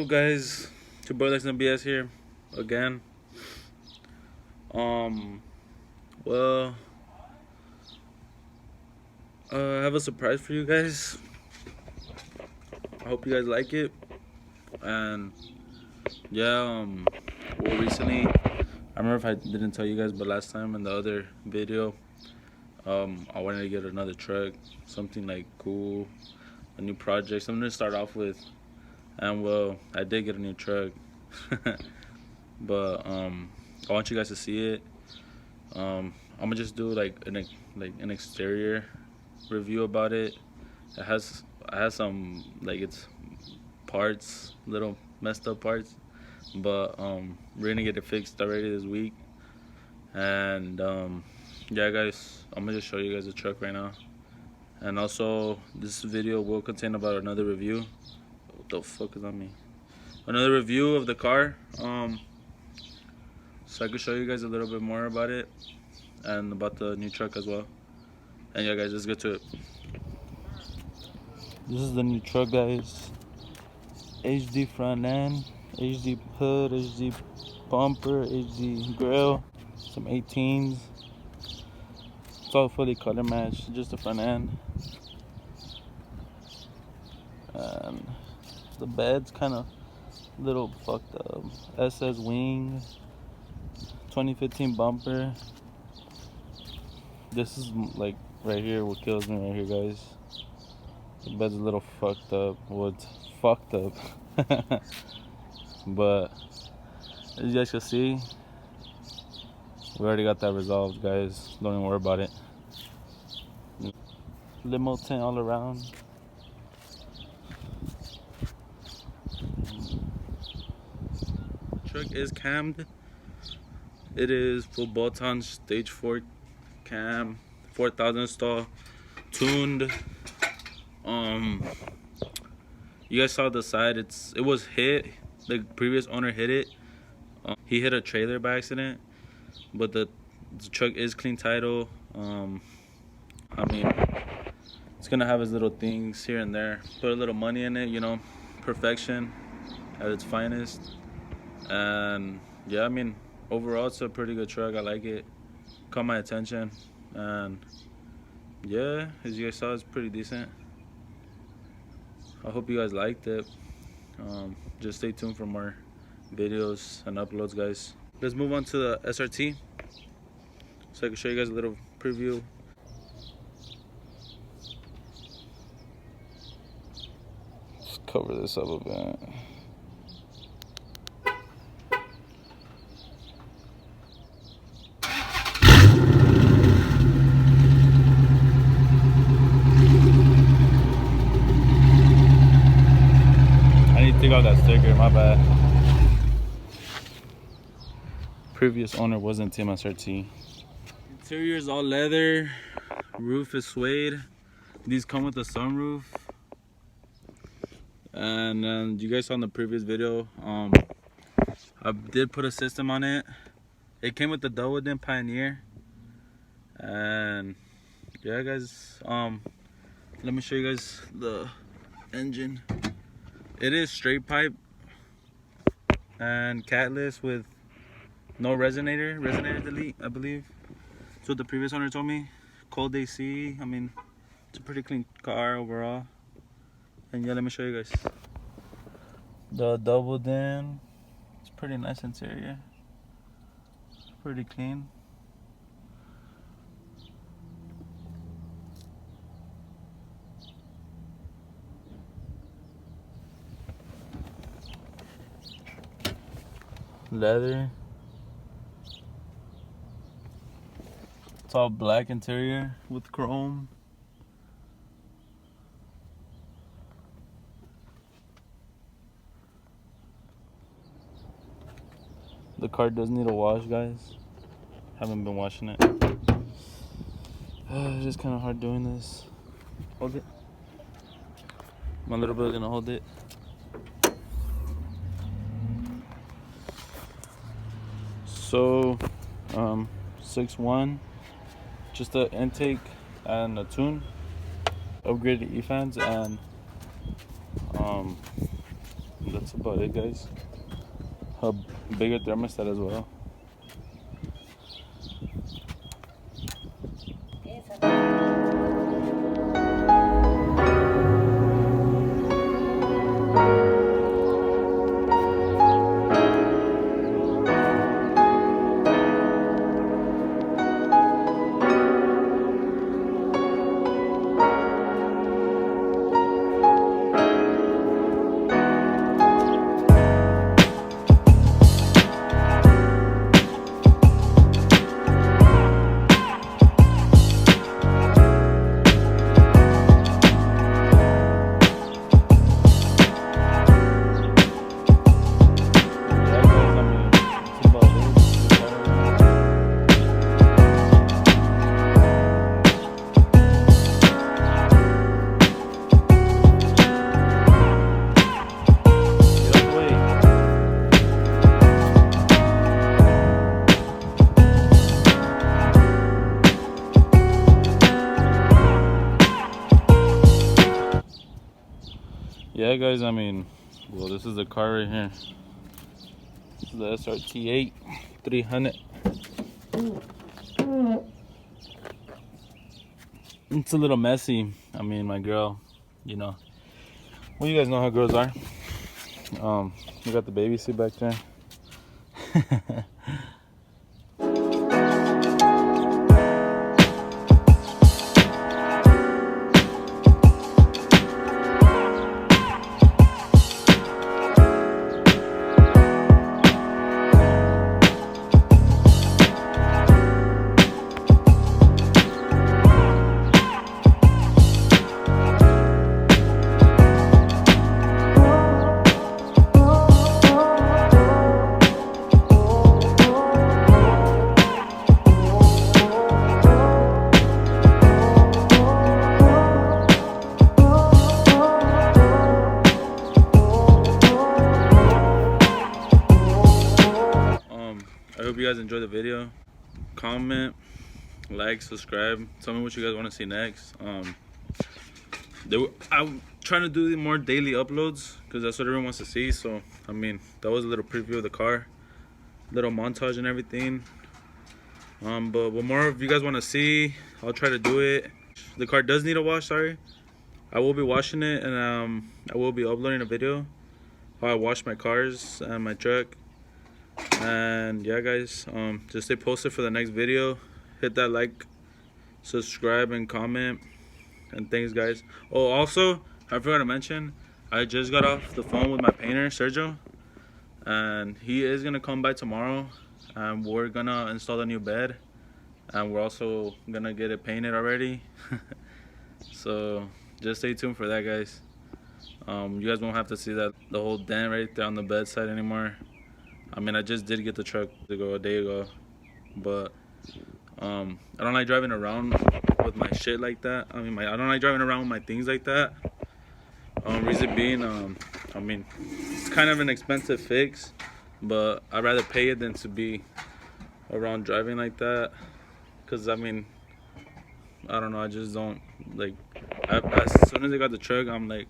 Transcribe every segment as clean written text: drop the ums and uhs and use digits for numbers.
up, guys? It's your boy Lex and BS here again. Well, I have a surprise for you guys. I hope you guys like it. And yeah, well, recently, I remember if I didn't tell you guys, but last time in the other video, I wanted to get another truck, something like cool, a new project, something to start off with. And well, I did get a new truck. But I want you guys to see it. I'm gonna just do like an exterior review about it. It has some it's parts, little messed up parts, but we're gonna get it fixed already this week. And yeah, guys, I'm gonna just show you guys the truck right now. And also, this video will contain about another review. What the fuck is on me? Another review of the car. So I could show you guys a little bit more about it and about the new truck as well. And yeah, guys, let's get to it. This is the new truck, guys. HD front end, HD hood, HD bumper, HD grill, some 18s. It's all fully color matched, just the front end. And the bed's kind of little fucked up. SS wing, 2015 bumper. This is like right here what kills me right here, guys. The bed's a little fucked up. Well, it's fucked up. But as you guys can see, we already got that resolved, guys. Don't even worry about it. Limo tint all around. Truck is cammed. It is full bolt-on stage 4 cam, 4000 stall, tuned. You guys saw the side. It was hit. The previous owner hit it. He hit a trailer by accident, but the truck is clean title. I mean, it's gonna have his little things here and there. Put a little money in it, you know, perfection at its finest. And yeah, I mean, overall, it's a pretty good truck. I like it. Caught my attention, and yeah, as you guys saw, it's pretty decent. I hope you guys liked it. Just stay tuned for more videos and uploads, guys. Let's move on to the SRT, so I can show you guys a little preview. Let's cover this up a bit. Take out that sticker, my bad. Previous owner wasn't Team SRT. Interior is all leather. Roof is suede. These come with a sunroof. And you guys saw in the previous video, I did put a system on it. It came with the double din Pioneer. And yeah, guys, let me show you guys the engine. It is straight pipe and catless with no resonator delete, I believe. That's what the previous owner told me. Cold AC. I mean, it's a pretty clean car overall. And yeah, let me show you guys the double din. It's pretty nice interior. Pretty clean. Leather. It's all black interior with chrome. The car does need a wash, guys. Haven't been washing it. It's just kind of hard doing this. Hold it. My little brother's gonna hold it. So 6.1, just the intake and a tune, upgraded E-fans, and that's that's about it, guys. A bigger thermostat as well. Yeah, guys, I mean, well, this is the car right here. This is the srt8 300. It's a little messy. I mean, my girl, you know, well, you guys know how girls are. We got the baby seat back there. I hope you guys enjoyed the video. Comment, like, subscribe. Tell me what you guys want to see next. I'm trying to do more daily uploads because that's what everyone wants to see. So, I mean, that was a little preview of the car, little montage and everything. But what more if you guys want to see, I'll try to do it. The car does need a wash, sorry. I will be washing it, and I will be uploading a video how I wash my cars and my truck. And yeah, guys, just stay posted for the next video. Hit that like, subscribe, and comment. And thanks, guys. Oh, also, I forgot to mention, I just got off the phone with my painter, Sergio, and he is gonna come by tomorrow, and we're gonna install a new bed, and we're also gonna get it painted already. So just stay tuned for that, guys. You guys won't have to see the whole dent right there on the bedside anymore. I mean, I just did get the truck a day ago, but I don't like driving around with my shit like that. I mean, I don't like driving around with my things like that. Reason being, I mean, it's kind of an expensive fix, but I'd rather pay it than to be around driving like that. Cause I mean, I don't know, I just don't like. As soon as I got the truck, I'm like,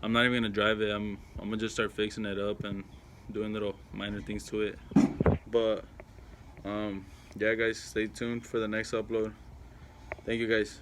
I'm not even gonna drive it. I'm gonna just start fixing it up and doing little minor things to it. But yeah, guys, stay tuned for the next upload. Thank you, guys.